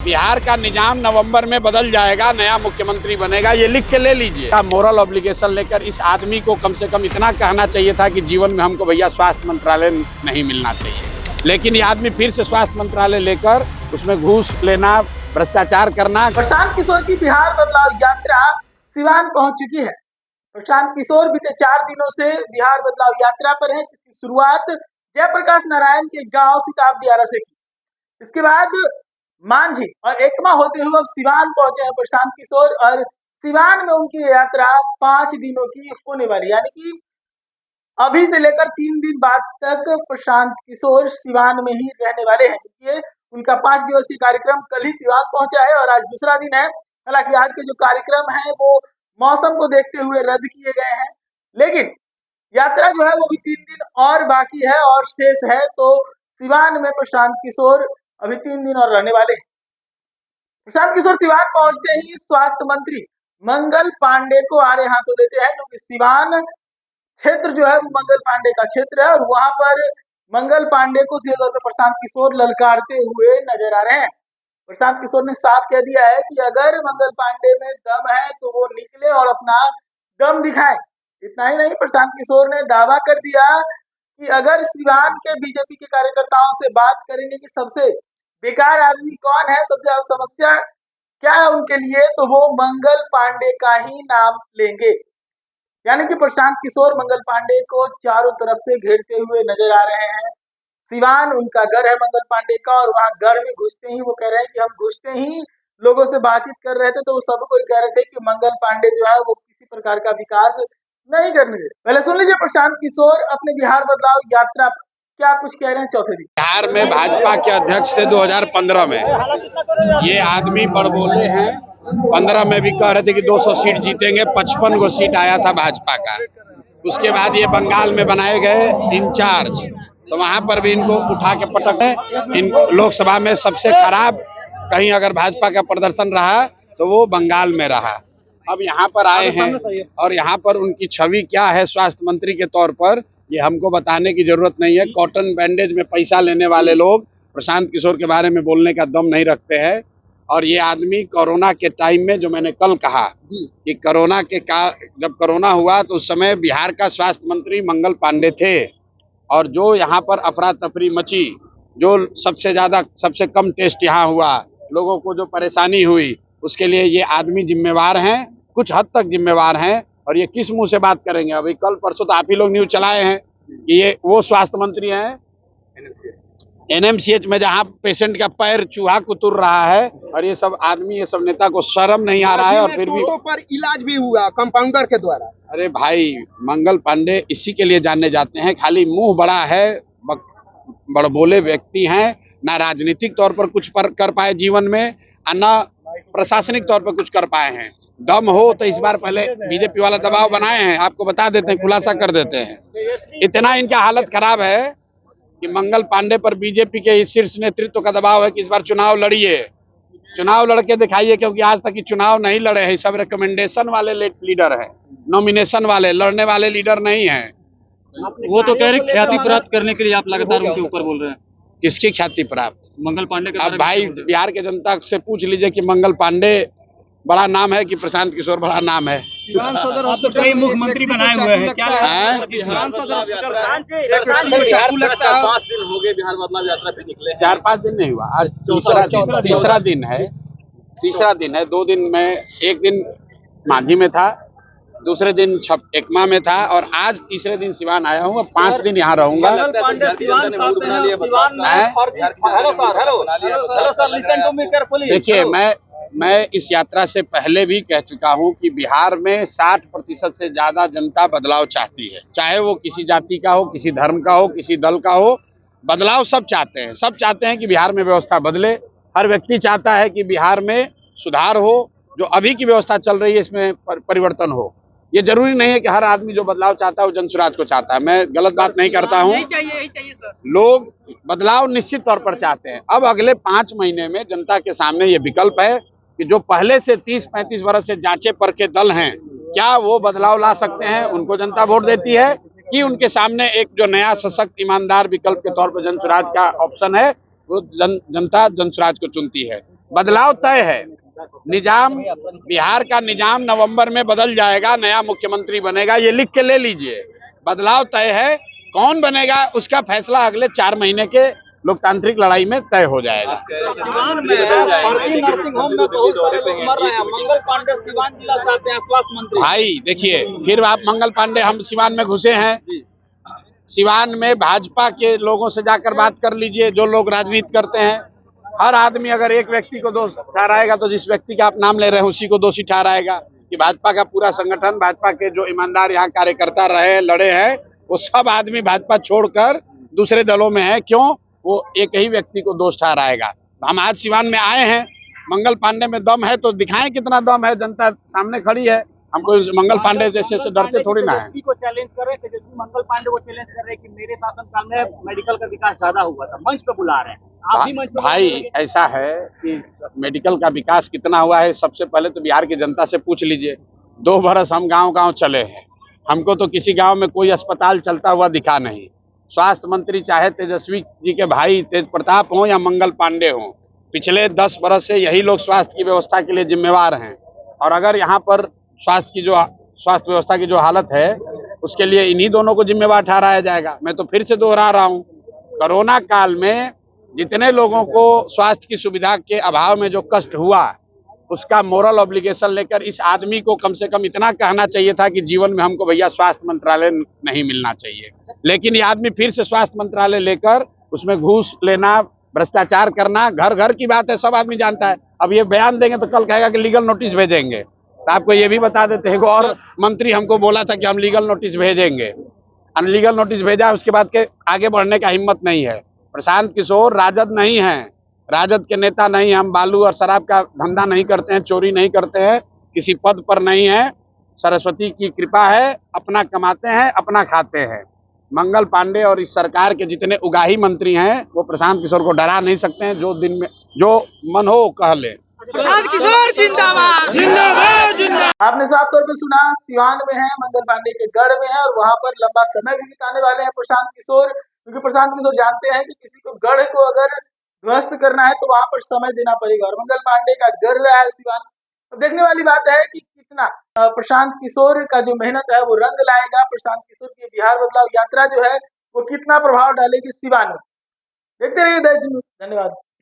बिहार का निजाम नवंबर में बदल जाएगा, नया मुख्यमंत्री बनेगा, ये लिख के ले लीजिए। मोरल ऑब्लिगेशन लेकर इस आदमी को कम से कम इतना कहना चाहिए था कि जीवन में हमको भैया स्वास्थ्य मंत्रालय नहीं मिलना चाहिए, लेकिन ये आदमी फिर से स्वास्थ्य मंत्रालय लेकर उसमें घूस लेना, भ्रष्टाचार करना। प्रशांत किशोर की बिहार बदलाव यात्रा सिवान पहुंच चुकी है। प्रशांत किशोर बीते 4 दिनों से बिहार बदलाव यात्रा पर है, जिसकी शुरुआत जयप्रकाश नारायण के गांव सिताब दियारा से की। इसके बाद मांझी और एकमा होते हुए अब सिवान पहुंचे हैं प्रशांत किशोर, और सिवान में उनकी यात्रा 5 दिनों की होने वाली, यानी कि अभी से लेकर 3 दिन बाद तक प्रशांत किशोर सिवान में ही रहने वाले हैं। क्योंकि उनका 5 दिवसीय कार्यक्रम कल ही सिवान पहुंचा है और आज दूसरा दिन है। हालांकि आज के जो कार्यक्रम है वो मौसम को देखते हुए रद्द किए गए हैं, लेकिन यात्रा जो है वो भी 3 दिन और बाकी है और शेष है। तो सिवान में प्रशांत किशोर अभी 3 दिन और रहने वाले हैं। प्रशांत किशोर सिवान पहुंचते ही स्वास्थ्य मंत्री मंगल पांडे को आड़े हाथों लेते हैं, क्योंकि सिवान क्षेत्र जो है वो मंगल पांडे का क्षेत्र है और वहां पर मंगल पांडे को सीधे तौर पर प्रशांत किशोर ललकारते हुए नजर आ रहे हैं। प्रशांत किशोर ने साफ कह दिया है कि अगर मंगल पांडे में दम है तो वो निकले और अपना दम दिखाए। इतना ही नहीं, प्रशांत किशोर ने दावा कर दिया कि अगर सिवान के बीजेपी के कार्यकर्ताओं से बात करेंगे कि सबसे बेकार आदमी कौन है, सबसे ज्यादा समस्या क्या है उनके लिए, तो वो मंगल पांडे का ही नाम लेंगे। यानी कि प्रशांत किशोर मंगल पांडे को चारों तरफ से घेरते हुए नजर आ रहे हैं। सिवान उनका घर है मंगल पांडे का, और वहां घर में घुसते ही वो कह रहे हैं कि हम घुसते ही लोगों से बातचीत कर रहे थे तो वो सबको कह रहे थे कि मंगल पांडे जो है वो किसी प्रकार का विकास नहीं करने दे। पहले सुन लीजिए प्रशांत किशोर अपने बिहार बदलाव यात्रा क्या कुछ कह रहे हैं चौथे दिन। बिहार में भाजपा के अध्यक्ष थे 2015 में। ये आदमी बड़बोले हैं। 15 में भी कह रहे थे कि 200 सीट जीतेंगे, 55 गो सीट आया था भाजपा का। उसके बाद ये बंगाल में बनाए गए इंचार्ज, तो वहां पर भी इनको उठा के पटक है। इन लोकसभा में सबसे खराब कहीं अगर भाजपा का प्रदर्शन रहा तो वो बंगाल में रहा। अब यहाँ पर आए हैं और यहाँ पर उनकी छवि क्या है स्वास्थ्य मंत्री के तौर पर, ये हमको बताने की जरूरत नहीं है। कॉटन बैंडेज में पैसा लेने वाले लोग प्रशांत किशोर के बारे में बोलने का दम नहीं रखते हैं। और ये आदमी कोरोना के टाइम में, जो मैंने कल कहा कि जब कोरोना हुआ तो उस समय बिहार का स्वास्थ्य मंत्री मंगल पांडे थे, और जो यहाँ पर अफरा तफरी मची, जो सबसे कम टेस्ट यहाँ हुआ, लोगों को जो परेशानी हुई, उसके लिए ये आदमी जिम्मेवार हैं, कुछ हद तक जिम्मेवार हैं। और ये किस मुंह से बात करेंगे? अभी कल परसों तो आप ही लोग न्यूज चलाए हैं कि ये वो स्वास्थ्य मंत्री हैं एनएमसीएच में, जहां पेशेंट का पैर चूहा कुतुर रहा है, और ये सब आदमी, ये सब नेता को शर्म नहीं आ रहा है। और फिर भी पर इलाज भी हुआ कंपाउंडर के द्वारा। अरे भाई, मंगल पांडे इसी के लिए जानने जाते हैं, खाली मुंह बड़ा है, बड़बोले व्यक्ति हैं, ना राजनीतिक तौर पर कुछ कर पाए जीवन में, ना प्रशासनिक तौर पर कुछ कर पाए हैं। दम हो तो इस बार पहले बीजेपी वाला दबाव बनाए हैं, आपको बता देते हैं, खुलासा कर देते हैं। इतना इनका हालत खराब है कि मंगल पांडे पर बीजेपी के शीर्ष नेतृत्व का दबाव है कि इस बार चुनाव लड़िए, चुनाव लड़के दिखाइए, क्योंकि आज तक चुनाव नहीं लड़े हैं। सब रिकमेंडेशन वाले लीडर हैं, नॉमिनेशन वाले, लड़ने वाले लीडर नहीं हैं। वो तो कह रहे ख्याति प्राप्त करने के लिए आप लगातार उनके ऊपर बोल रहे हैं। किसकी ख्याति प्राप्त? मंगल पांडे का। अब भाई बिहार के जनता से पूछ लीजिए कि मंगल पांडे बड़ा नाम है कि प्रशांत किशोर बड़ा नाम है। आप तो कई मुख्यमंत्री बनाए हुए हैं, क्या है? 5 दिन हो गए बिहार बदलाव यात्रा पे निकले। 4-5 दिन नहीं हुआ, आज तीसरा दिन है। 2 दिन में, एक दिन मांझी में था, दूसरे दिन एकमा में था, और आज तीसरे दिन सिवान आया हूँ। 5 दिन यहाँ रहूंगा। देखिए, मैं इस यात्रा से पहले भी कह चुका हूं कि बिहार में 60% से ज्यादा जनता बदलाव चाहती है, चाहे वो किसी जाति का हो, किसी धर्म का हो, किसी दल का हो। बदलाव सब चाहते हैं, सब चाहते हैं कि बिहार में व्यवस्था बदले। हर व्यक्ति चाहता है कि बिहार में सुधार हो, जो अभी की व्यवस्था चल रही है इसमें परिवर्तन हो। ये जरूरी नहीं है कि हर आदमी जो बदलाव चाहता है वो जनसुराज को चाहता है। मैं गलत बात नहीं करता हूँ, लोग बदलाव निश्चित तौर पर चाहते हैं। अब अगले 5 महीने में जनता के सामने ये विकल्प है कि जो पहले से 30-35 वर्ष से जांचे परखे दल हैं, क्या वो बदलाव ला सकते हैं? उनको जनता वोट देती है कि उनके सामने एक जो नया सशक्त ईमानदार विकल्प के तौर पर जनसुराज का ऑप्शन है, वो जनता जनसुराज को चुनती है। बदलाव तय है। निजाम, बिहार का निजाम नवंबर में बदल जाएगा, नया मुख्यमंत्री बनेगा, ये लिख के ले लीजिए। बदलाव तय है, कौन बनेगा उसका फैसला अगले 4 महीने के लोकतांत्रिक लड़ाई में तय हो जाएगा। सिवान में नर्सिंग होम में बहुत सारे लोग मर रहे हैं। मंगल पांडे सिवान जिला से आते हैं, स्वास्थ्य मंत्री। भाई देखिए, फिर आप मंगल पांडे, हम सिवान में घुसे हैं। सिवान में भाजपा के लोगों से जाकर बात कर लीजिए, जो लोग राजनीति करते हैं। हर आदमी अगर एक व्यक्ति को दोष ठहराएगा तो जिस व्यक्ति का आप नाम ले रहे हैं उसी को दोषी ठहराएगा। कि भाजपा का पूरा संगठन, भाजपा के जो ईमानदार यहाँ कार्यकर्ता रहे, लड़े हैं, वो सब आदमी भाजपा छोड़कर दूसरे दलों में है। क्यों? वो एक ही व्यक्ति को दोष ठहराएगा। हम आज सिवान में आए हैं, मंगल पांडे में दम है तो दिखाएं कितना दम है। जनता सामने खड़ी है, हमको मंगल पांडे जैसे से डरते थोड़ी ना है। को चैलेंज कर रहे थे, जैसे मंगल पांडे को चैलेंज कर रहे हैं कि मेरे शासनकाल में मेडिकल का विकास ज्यादा हुआ था, मंच पे बुला रहे हैं। आप भी मंच पे भाई ऐसा है कि मेडिकल का विकास कितना हुआ है, सबसे पहले तो बिहार की जनता से पूछ लीजिए। 2 बरस हम गांव-गांव चले हैं, हमको तो किसी गांव में कोई अस्पताल चलता हुआ दिखा नहीं। स्वास्थ्य मंत्री चाहे तेजस्वी जी के भाई तेज प्रताप हो या मंगल पांडे हो, पिछले 10 बरस से यही लोग स्वास्थ्य की व्यवस्था के लिए जिम्मेवार हैं। और अगर यहाँ पर स्वास्थ्य व्यवस्था की जो हालत है, उसके लिए इन्हीं दोनों को जिम्मेवार ठहराया जाएगा। मैं तो फिर से दोहरा रहा हूँ, कोरोना काल में जितने लोगों को स्वास्थ्य की सुविधा के अभाव में जो कष्ट हुआ, उसका मोरल ऑब्लिगेशन लेकर इस आदमी को कम से कम इतना कहना चाहिए था कि जीवन में हमको भैया स्वास्थ्य मंत्रालय नहीं मिलना चाहिए। लेकिन ये आदमी फिर से स्वास्थ्य मंत्रालय लेकर उसमें घूस लेना, भ्रष्टाचार करना, घर घर की बात है, सब आदमी जानता है। अब ये बयान देंगे तो कल कहेगा कि लीगल नोटिस भेजेंगे। तो आपको ये भी बता देते हैं, और मंत्री हमको बोला था कि हम लीगल नोटिस भेजेंगे, अनलीगल नोटिस भेजा, उसके बाद के आगे बढ़ने का हिम्मत नहीं है। प्रशांत किशोर राजद नहीं है, राजद के नेता नहीं। हम बालू और शराब का धंधा नहीं करते हैं, चोरी नहीं करते हैं, किसी पद पर नहीं है। सरस्वती की कृपा है, अपना कमाते हैं, अपना खाते हैं। मंगल पांडे और इस सरकार के जितने उगाही मंत्री हैं, वो प्रशांत किशोर को डरा नहीं सकते हैं। जो दिन में जो मन हो कह ले। प्रशांत किशोर जिंदाबाद जिंदाबाद जिंदाबाद। आपने साफ तौर पे सुना, सिवान में है, मंगल पांडे के गढ़ में है, और वहां पर लंबा समय भी बिताने वाले हैं प्रशांत किशोर। क्योंकि प्रशांत किशोर जानते हैं कि किसी को गढ़ को अगर ध्वस्त करना है तो वहां पर समय देना पड़ेगा, और मंगल पांडे का गढ़ रहा है सिवान। अब देखने वाली बात है कि कितना प्रशांत किशोर का जो मेहनत है वो रंग लाएगा। प्रशांत किशोर की बिहार बदलाव यात्रा जो है वो कितना प्रभाव डालेगी सिवान में। देखते रहिए देश न्यूज़। धन्यवाद।